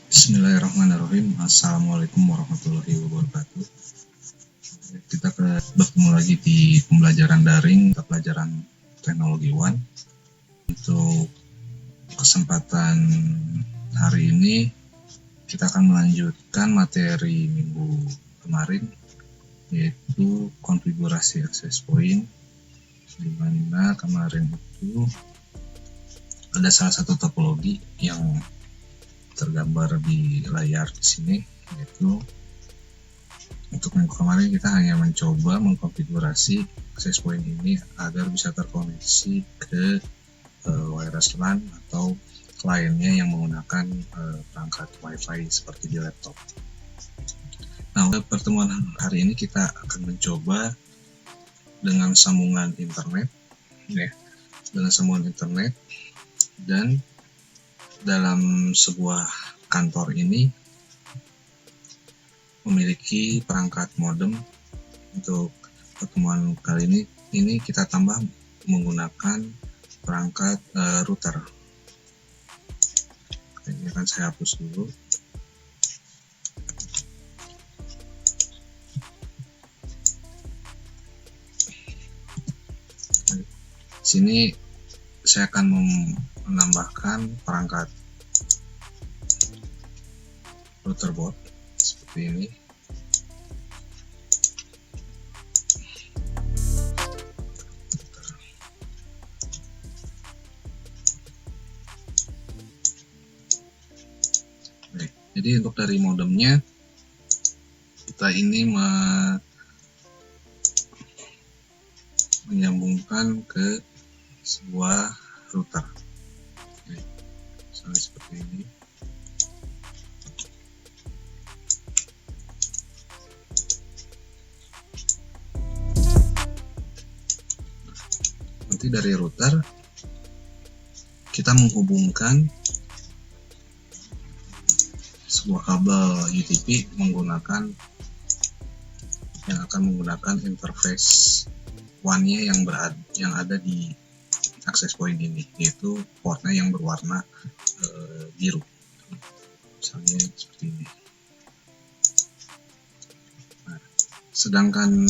Bismillahirrahmanirrahim. Assalamualaikum warahmatullahi wabarakatuh. Kita bertemu lagi di pembelajaran daring, pelajaran teknologi One. Untuk kesempatan hari ini kita akan melanjutkan materi minggu kemarin, yaitu konfigurasi access point, di mana kemarin itu ada salah satu topologi yang tergambar di layar di sini, yaitu untuk minggu kemarin kita hanya mencoba mengkonfigurasi access point ini agar bisa terkoneksi ke wireless LAN atau kliennya yang menggunakan perangkat WiFi seperti di laptop. Nah, untuk pertemuan hari ini kita akan mencoba dengan sambungan internet, dan dalam sebuah kantor ini memiliki perangkat modem. Untuk pertemuan kali ini kita tambah menggunakan perangkat router. Ini akan saya hapus dulu. Di sini saya akan menambahkan perangkat router board seperti ini. Baik, jadi untuk dari modemnya kita ini menyambungkan ke sebuah router. Misalnya seperti ini. Nanti dari router kita menghubungkan sebuah kabel UTP yang akan menggunakan interface WAN-nya yang ada di access point ini, yaitu portnya yang berwarna biru, misalnya seperti ini. Nah, sedangkan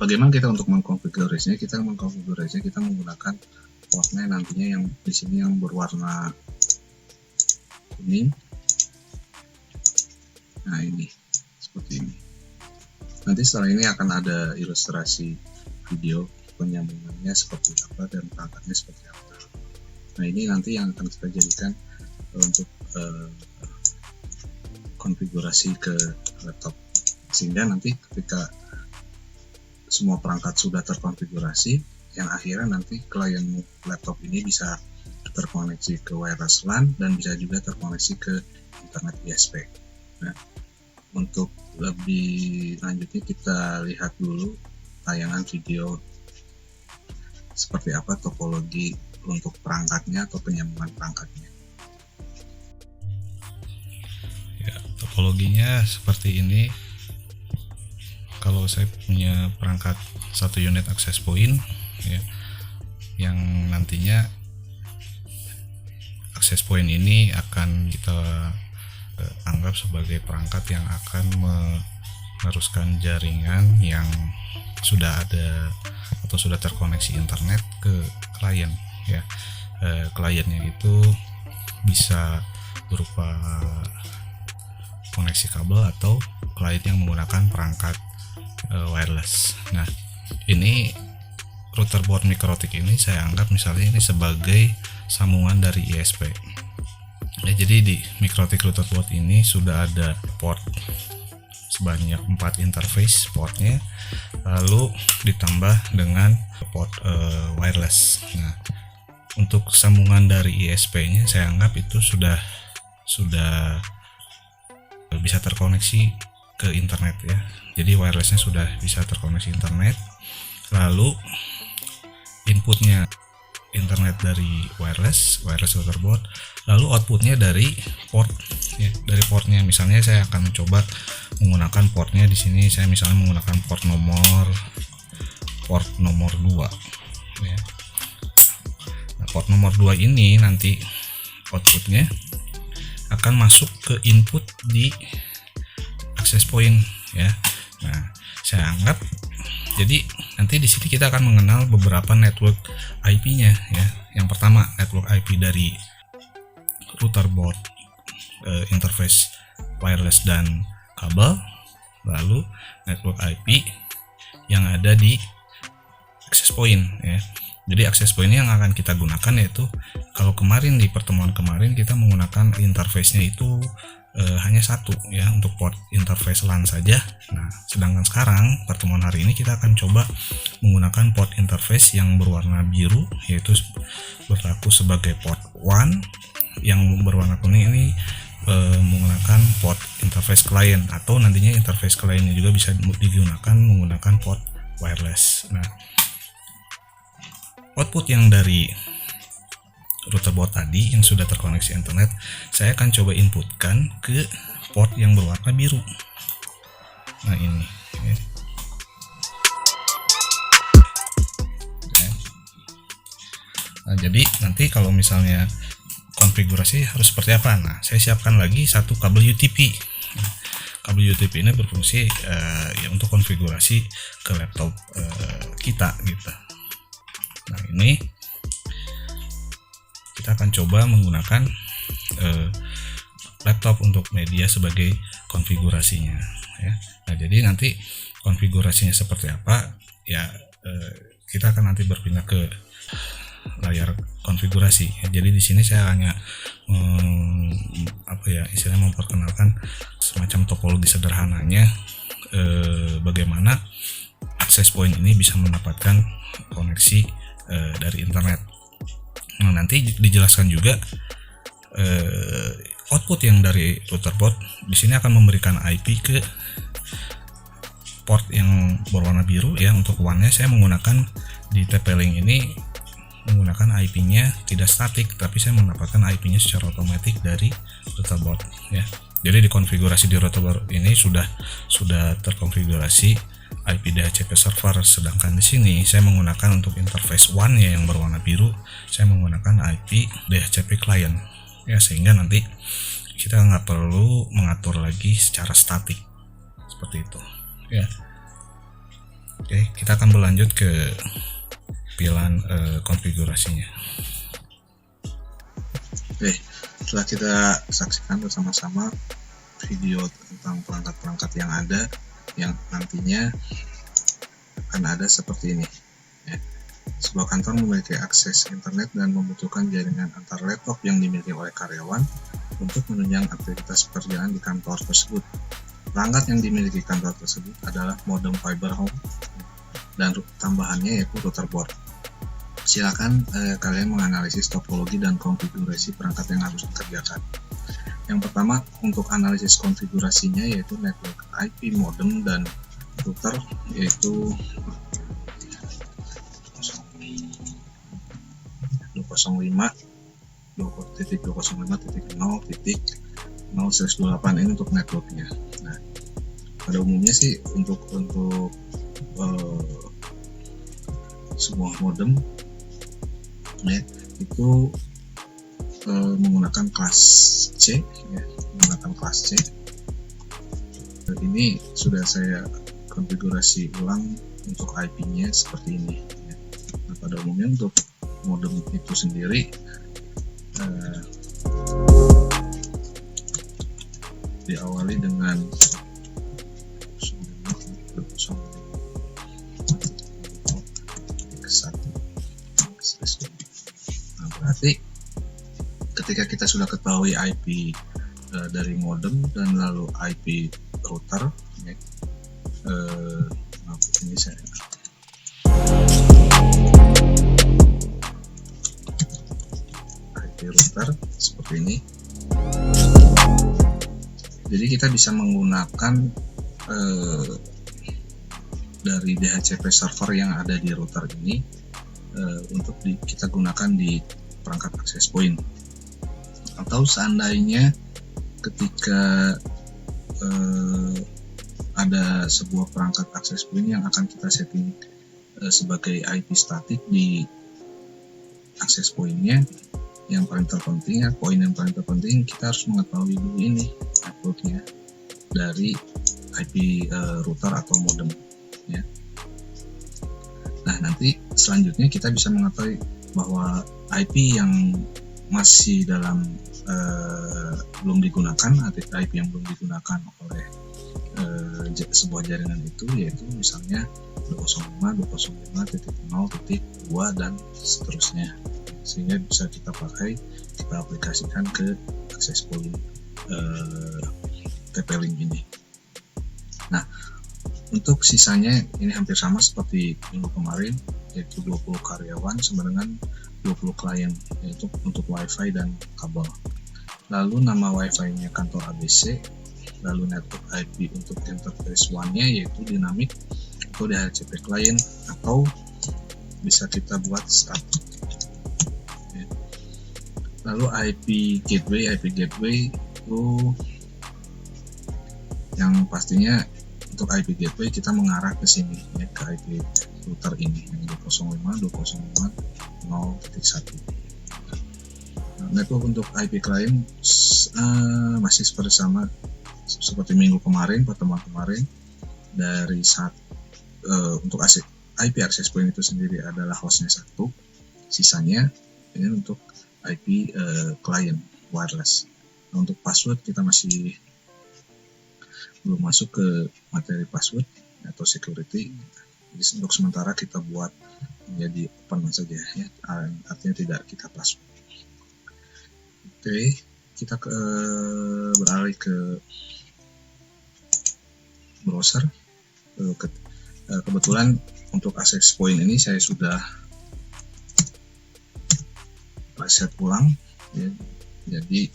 bagaimana kita untuk mengkonfigurasinya? Kita menggunakan portnya nantinya yang di sini yang berwarna kuning. Nah, ini seperti ini. Nanti setelah ini akan ada ilustrasi video penyambungannya seperti apa dan perangkatnya seperti apa. Nah, ini nanti yang akan kita jadikan untuk konfigurasi ke laptop, sehingga nanti ketika semua perangkat sudah terkonfigurasi, yang akhirnya nanti klien laptop ini bisa terkoneksi ke wireless LAN dan bisa juga terkoneksi ke internet ISP. Nah, untuk lebih lanjutnya kita lihat dulu tayangan video seperti apa topologi untuk perangkatnya atau penyambungan perangkatnya. Ya, topologinya seperti ini. Kalau saya punya perangkat 1 unit access point, ya, yang nantinya access point ini akan kita anggap sebagai perangkat yang akan meneruskan jaringan yang sudah ada atau sudah terkoneksi internet ke klien, ya. Kliennya itu bisa berupa koneksi kabel atau klien yang menggunakan perangkat wireless. Nah, ini router board mikrotik ini saya anggap misalnya ini sebagai sambungan dari ISP. Ya, jadi di mikrotik router board ini sudah ada port sebanyak 4 interface portnya, lalu ditambah dengan port wireless. Nah, untuk sambungan dari ISP-nya saya anggap itu sudah bisa terkoneksi ke internet, ya. Jadi wirelessnya sudah bisa terkoneksi internet, lalu inputnya internet dari wireless router board, lalu outputnya dari port, ya, dari portnya. Misalnya saya akan mencoba menggunakan portnya di sini, saya misalnya menggunakan port nomor 2, ya. Nah, port nomor 2 ini nanti outputnya akan masuk ke input di access point ya. Nah, saya anggap jadi nanti di sini kita akan mengenal beberapa network IP-nya ya. Yang pertama network IP dari router board, interface wireless dan kabel, lalu network IP yang ada di access point ya. Jadi access point yang akan kita gunakan yaitu, kalau kemarin di pertemuan kemarin kita menggunakan interface-nya itu hanya satu ya, untuk port interface LAN saja. Nah, sedangkan sekarang pertemuan hari ini kita akan coba menggunakan port interface yang berwarna biru, yaitu berlaku sebagai port 1. Yang berwarna kuning ini menggunakan port interface client, atau nantinya interface clientnya juga bisa digunakan menggunakan port wireless. Nah, output yang dari router board tadi yang sudah terkoneksi internet, saya akan coba inputkan ke port yang berwarna biru. Nah, ini ya. Nah, jadi nanti kalau misalnya konfigurasi harus seperti apa? Nah, saya siapkan lagi satu kabel UTP. Kabel UTP ini berfungsi ya untuk konfigurasi ke laptop kita gitu. Nah, ini kita akan coba menggunakan laptop untuk media sebagai konfigurasinya ya. Nah, jadi nanti konfigurasinya seperti apa ya, kita akan nanti berpindah ke layar konfigurasi ya. Jadi di sini saya hanya istilahnya memperkenalkan semacam topologi sederhananya, bagaimana access point ini bisa mendapatkan koneksi dari internet. Nah, nanti dijelaskan juga output yang dari router board di sini akan memberikan IP ke port yang berwarna biru ya. Untuk WAN-nya saya menggunakan di TP-Link ini menggunakan IP-nya tidak statik, tapi saya mendapatkan IP-nya secara otomatis dari router board ya. Jadi di konfigurasi di router board ini sudah terkonfigurasi IP DHCP server, sedangkan di sini saya menggunakan untuk interface 1 ya yang berwarna biru, saya menggunakan IP DHCP client ya, sehingga nanti kita nggak perlu mengatur lagi secara statik seperti itu ya. Oke, kita akan berlanjut ke pilihan konfigurasinya. Oke, setelah kita saksikan bersama-sama video tentang perangkat-perangkat yang ada, yang nantinya akan ada seperti ini ya. Sebuah kantor memiliki akses internet dan membutuhkan jaringan antar laptop yang dimiliki oleh karyawan untuk menunjang aktivitas pekerjaan di kantor tersebut. Perangkat yang dimiliki kantor tersebut adalah modem fiber home dan tambahannya yaitu router board. Silakan kalian menganalisis topologi dan konfigurasi perangkat yang harus dikerjakan. Yang pertama, untuk analisis konfigurasinya yaitu network IP modem dan router, yaitu 205.205.0.0/28 ini untuk networknya. Nah, pada umumnya sih untuk sebuah modem ya, itu menggunakan kelas C ya, menggunakan kelas C. Ini sudah saya konfigurasi ulang untuk IP-nya seperti ini ya. Nah, pada umumnya untuk modem itu sendiri diawali dengan berarti ketika kita sudah ketahui IP dari modem dan lalu IP router ya, ini saya IP router seperti ini. Jadi kita bisa menggunakan dari DHCP server yang ada di router ini untuk kita gunakan di perangkat access point. Atau seandainya ketika ada sebuah perangkat access point yang akan kita setting sebagai IP statik di access point-nya, yang paling terpenting ya, poin yang paling terpenting kita harus mengetahui dulu ini uploadnya dari IP router atau modem ya. Nah nanti selanjutnya kita bisa mengetahui bahwa IP yang masih dalam belum digunakan atau IP yang belum digunakan oleh sebuah jaringan itu, yaitu misalnya 205.205.0.2 dan seterusnya, sehingga bisa kita pakai, kita aplikasikan ke access point TP-Link ini. Nah untuk sisanya ini hampir sama seperti minggu kemarin, yaitu 20 karyawan sama dengan 20 klien, yaitu untuk WiFi dan kabel. Lalu nama WiFi-nya kantor ABC, lalu network IP untuk interface 1-nya yaitu dinamik atau DHCP client, atau bisa kita buat static. Lalu IP gateway itu yang pastinya untuk IP gateway kita mengarah ke sini ya, ke IP router ini yang 205.205.0.1. Network untuk IP client masih seperti minggu kemarin, pertemuan kemarin, dari untuk IP access point itu sendiri adalah hostnya 1, sisanya ini untuk IP client wireless. Nah, untuk password kita masih belum masuk ke materi password atau security. Jadi untuk sementara kita buat menjadi open saja ya, artinya tidak kita password. Oke, kita beralih ke browser. Kebetulan untuk access point ini saya sudah reset ulang ya. Jadi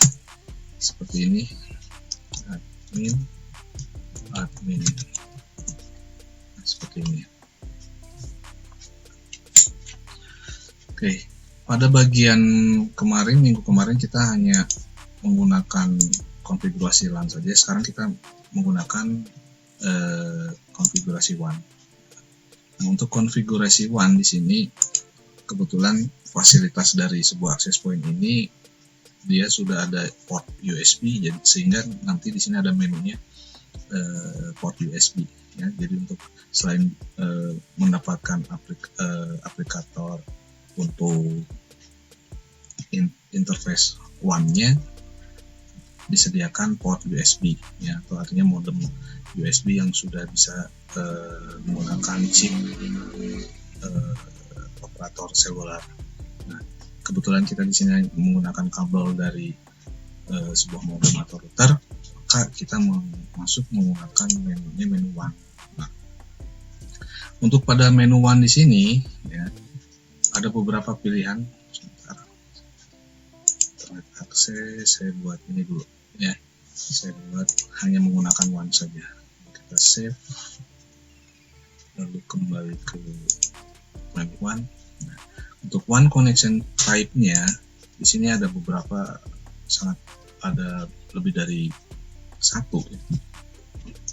seperti ini, admin seperti ini. Oke, pada bagian minggu kemarin kita hanya menggunakan konfigurasi LAN saja. Sekarang kita menggunakan konfigurasi WAN. Nah, untuk konfigurasi WAN di sini kebetulan fasilitas dari sebuah access point ini dia sudah ada port USB, jadi sehingga nanti di sini ada menunya port USB ya. Jadi untuk selain mendapatkan aplikator untuk interface WAN-nya, disediakan port USB ya, atau artinya modem USB yang sudah bisa menggunakan chip operator seluler. Nah, kebetulan kita di sini menggunakan kabel dari sebuah modem atau router, maka kita masuk menggunakan menu WAN. Nah, untuk pada menu WAN di sini ya, ada beberapa pilihan. Sebentar, internet akses saya buat ini dulu ya. Saya buat hanya menggunakan WAN saja. Kita save, lalu kembali ke menu WAN. Nah, untuk WAN connection type-nya di sini ada beberapa, ada lebih dari satu ya.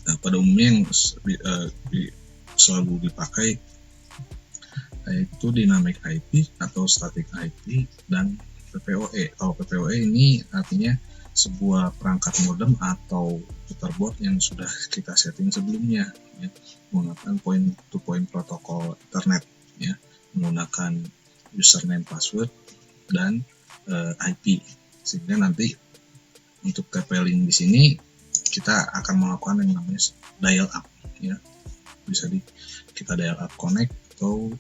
Nah, pada umumnya yang selalu dipakai yaitu dynamic IP atau static IP dan PPOE. Kalau PPOE ini artinya sebuah perangkat modem atau router yang sudah kita setting sebelumnya ya, menggunakan point-to-point protokol internet ya, menggunakan username, password dan IP, sehingga nanti untuk TP-Link di sini kita akan melakukan yang namanya dial up ya, bisa kita dial up connect atau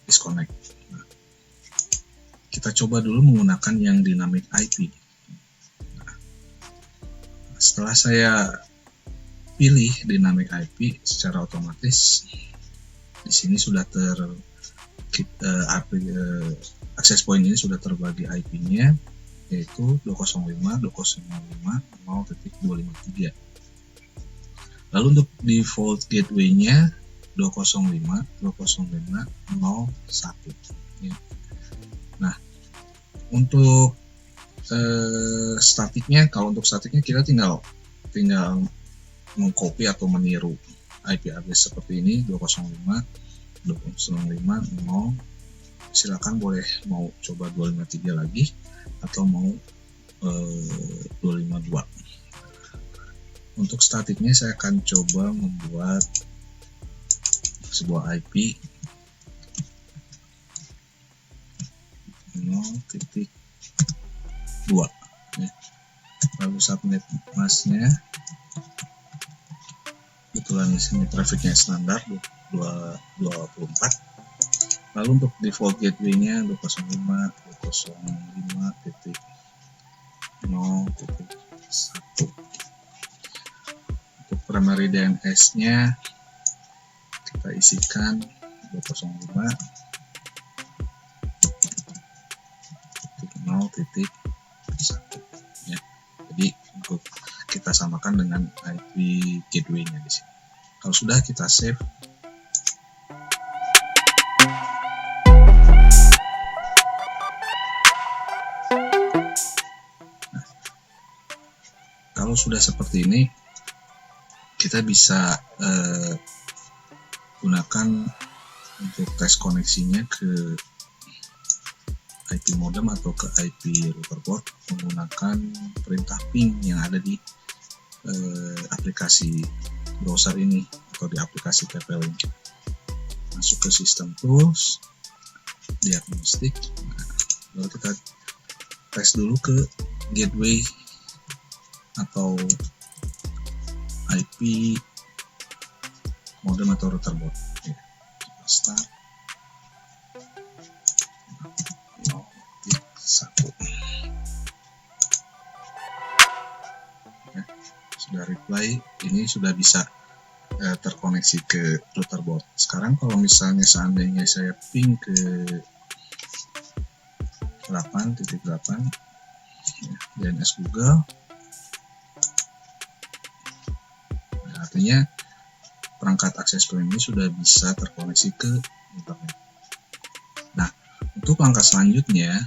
disconnect. Nah, kita coba dulu menggunakan yang dynamic IP. Setelah saya pilih dynamic IP, secara otomatis di sini sudah access point ini sudah terbagi IP-nya, yaitu 205.205.0.253. Lalu untuk default gateway-nya 205.205.0.1 ya. Nah, untuk statiknya, kalau untuk statiknya kita tinggal mengcopy atau meniru IP address seperti ini, 205.205.0.1 silakan boleh mau coba 253 lagi atau mau 252. Untuk statiknya saya akan coba membuat sebuah IP 0.2 ya. Lalu subnet masknya kebetulan di sini trafficnya standar 24. Lalu untuk default gateway-nya 205.205.0.1. Untuk primary DNS-nya kita isikan 205.0.1 ya. Jadi untuk kita samakan dengan IP gateway-nya di sini. Kalau sudah, kita save. Nah, kalau sudah seperti ini, kita bisa gunakan untuk tes koneksinya ke IP modem atau ke IP router port menggunakan perintah ping yang ada di aplikasi browser ini atau di aplikasi TP-Link. Masuk ke sistem tools, diagnostik. Lalu kita tes dulu ke gateway atau IP modem atau router port. Start 0.1. Sudah reply, ini sudah bisa terkoneksi ke router port. Sekarang kalau misalnya seandainya saya ping ke 8.8 DNS Google, nah, artinya perangkat akses point ini sudah bisa terkoneksi ke internet. Nah, untuk langkah selanjutnya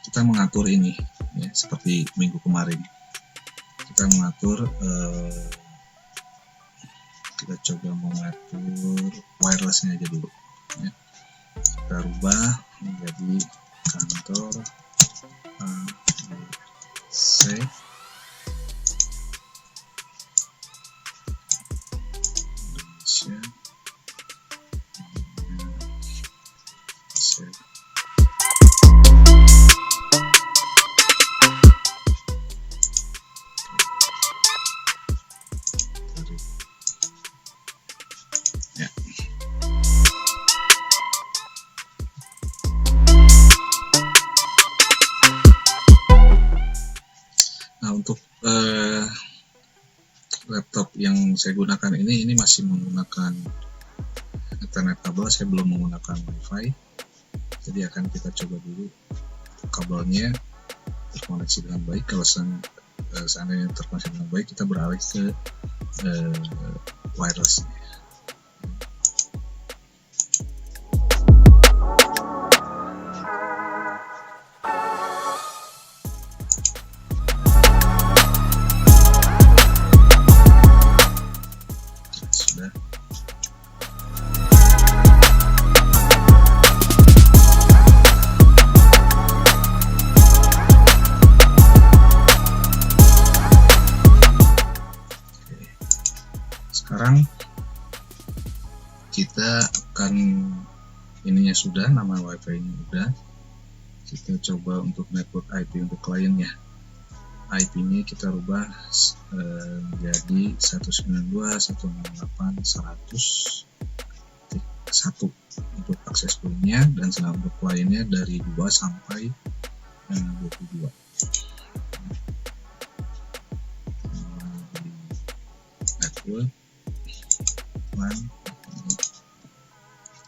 kita mengatur ini ya, seperti minggu kemarin kita mengatur kita coba mengatur wirelessnya aja dulu ya. Kita rubah menjadi kantor ABC Indonesia ya. Nah, untuk laptop yang saya gunakan ini masih menggunakan Ethernet kabel, saya belum menggunakan WiFi. Jadi akan kita coba dulu kabelnya terkoneksi dengan baik. Kalau seandainya terkoneksi dengan baik, kita beralih ke wireless. Sudah. Sekarang kita akan, ininya sudah, nama WiFi ini udah, kita coba untuk network IP untuk kliennya. IP ini kita rubah menjadi 192.168.100.1 untuk akses pointnya, dan untuk kliennya dari 2 sampai 22. Network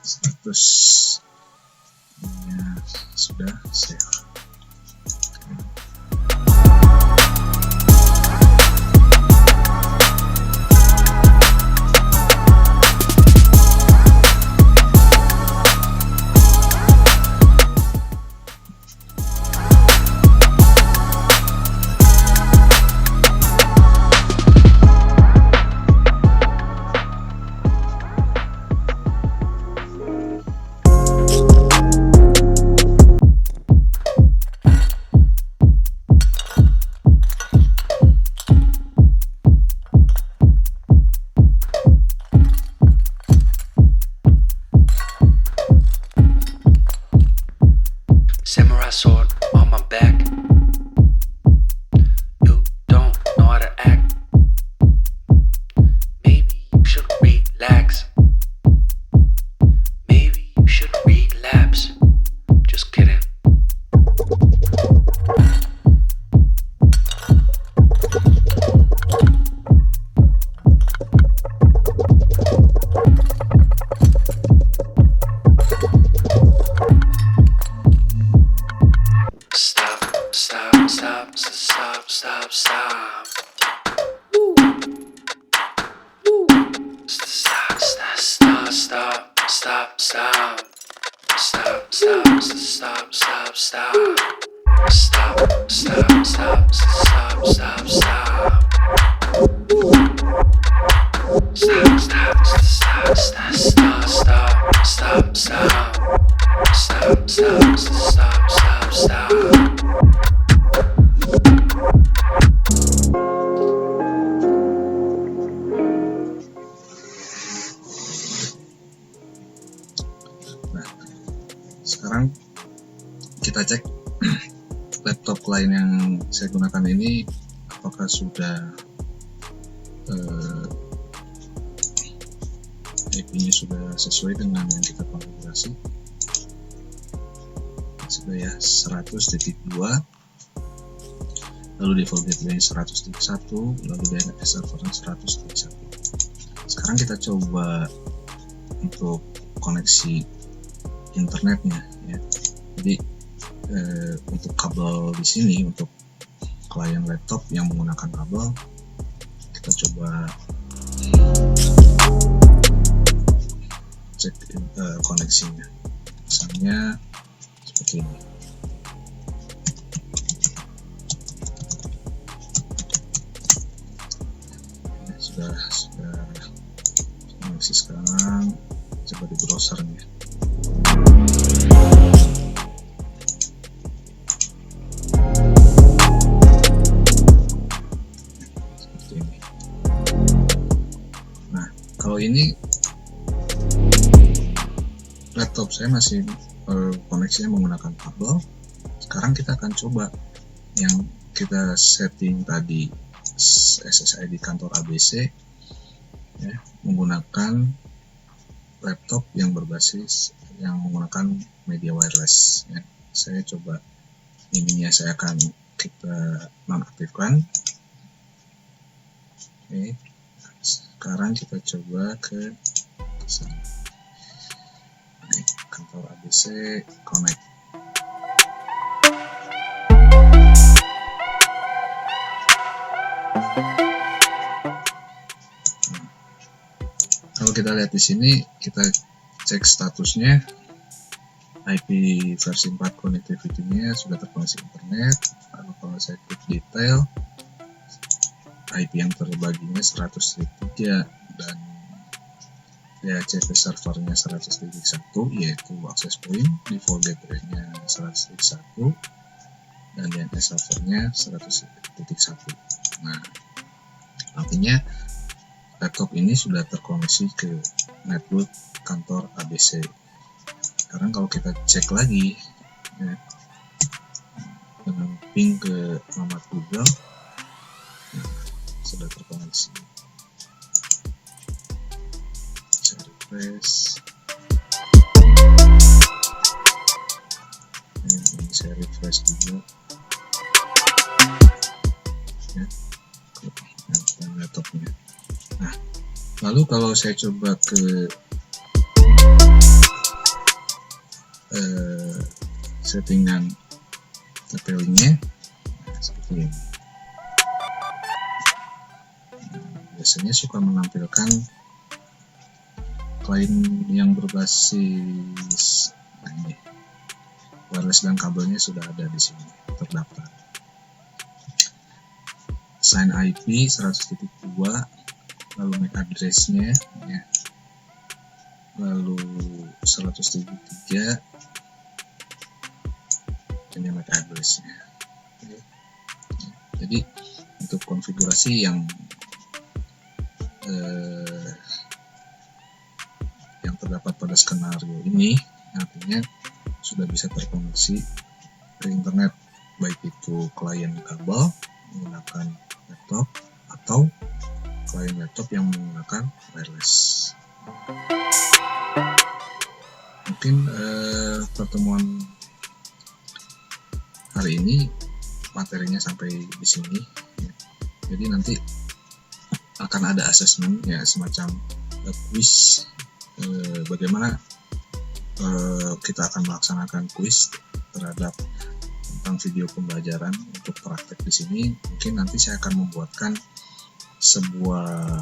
100 ya, sudah save. samurai sword on my back. You don't know how to act. Maybe you should relax. Maybe you should relapse. Just kidding. Stop, stop, stop, stop, stop, stop. Woo. Woo. Stop, stop, stop, stop, stop, stop. Stop, stop, stop, stop, stop. Stop, stop, stop, stop, stop, stop. Stop, stop, stop, stop, stop, stop, stop, stop. Stop, stop, stop, stop, stop. Nah, sekarang kita cek laptop klien yang saya gunakan ini apakah sudah IP-nya sudah sesuai dengan yang kita konfigurasi. Sudah ya, 100.2, lalu default gateway 100.1, lalu DNS servernya 100.1. Sekarang kita coba untuk koneksi internetnya ya. Jadi untuk kabel di sini untuk klien laptop yang menggunakan kabel, kita coba cek koneksinya. Misalnya seperti ini. Ya, sudah koneksi sekarang. Coba di browsernya. Seperti ini. Nah, kalau ini laptop saya masih koneksinya menggunakan kabel. Sekarang kita akan coba yang kita setting tadi, SSID kantor ABC ya, menggunakan laptop yang berbasis yang menggunakan media wireless ya. Saya coba ininya, saya akan kita nonaktifkan. Oke, sekarang kita coba ke sana. Kantor ABC connect. Kalau kita lihat di sini, kita cek statusnya, IP versi 4 connectivity-nya sudah terkoneksi internet. Lalu kalau saya klik detail, IP yang terbaginya 100.3 dan DHCP servernya 100.1, yaitu access point, default gateway-nya 100.1 dan DNS servernya 100.1. Nah, artinya laptop ini sudah terkoneksi ke network kantor ABC. Sekarang kalau kita cek lagi ya, dengan ping ke alamat Google, ya, sudah terkoneksi. Saya refresh. Ini saya refresh juga. Ya, ke laptopnya. Nah, lalu kalau saya coba ke settingan TP-Link-nya, nah, seperti ini. Biasanya suka menampilkan klien yang berbasis ini, wireless dan kabelnya sudah ada di sini terdaftar. Sign IP 100.2, lalu MAC address-nya ya, lalu 100.3, ini MAC address-nya. Oke. Jadi untuk konfigurasi yang terdapat pada skenario ini, artinya sudah bisa terkoneksi internet, baik itu klien kabel menggunakan laptop atau klien laptop yang menggunakan wireless. Mungkin pertemuan hari ini materinya sampai di sini. Jadi nanti akan ada assessment, ya semacam quiz. Bagaimana kita akan melaksanakan quiz terhadap tentang video pembelajaran untuk praktek di sini. Mungkin nanti saya akan membuatkan sebuah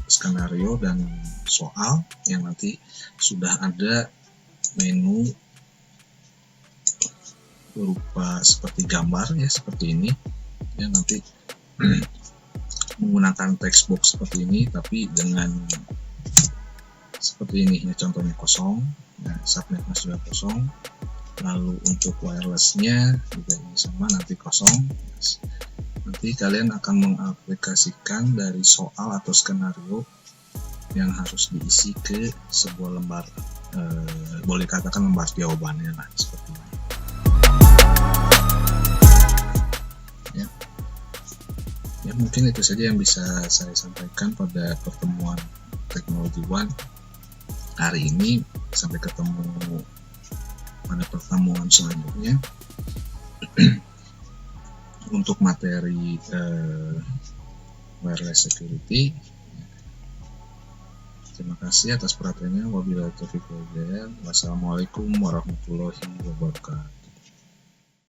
skenario dan soal yang nanti sudah ada menu berupa seperti gambar, ya seperti ini, ya nanti menggunakan text box seperti ini, tapi dengan seperti ini, ya contohnya kosong, nah subnetnya sudah kosong, lalu untuk wirelessnya juga ini sama, nanti kosong. Nanti kalian akan mengaplikasikan dari soal atau skenario yang harus diisi ke sebuah lembar, boleh katakan lembar jawabannya lah, seperti ini. Ya mungkin itu saja yang bisa saya sampaikan pada pertemuan Technology One hari ini. Sampai ketemu pada pertemuan selanjutnya untuk materi wireless security. Terima kasih atas perhatiannya. Wabillahi taufiq wal hidayah. Wassalamualaikum warahmatullahi wabarakatuh.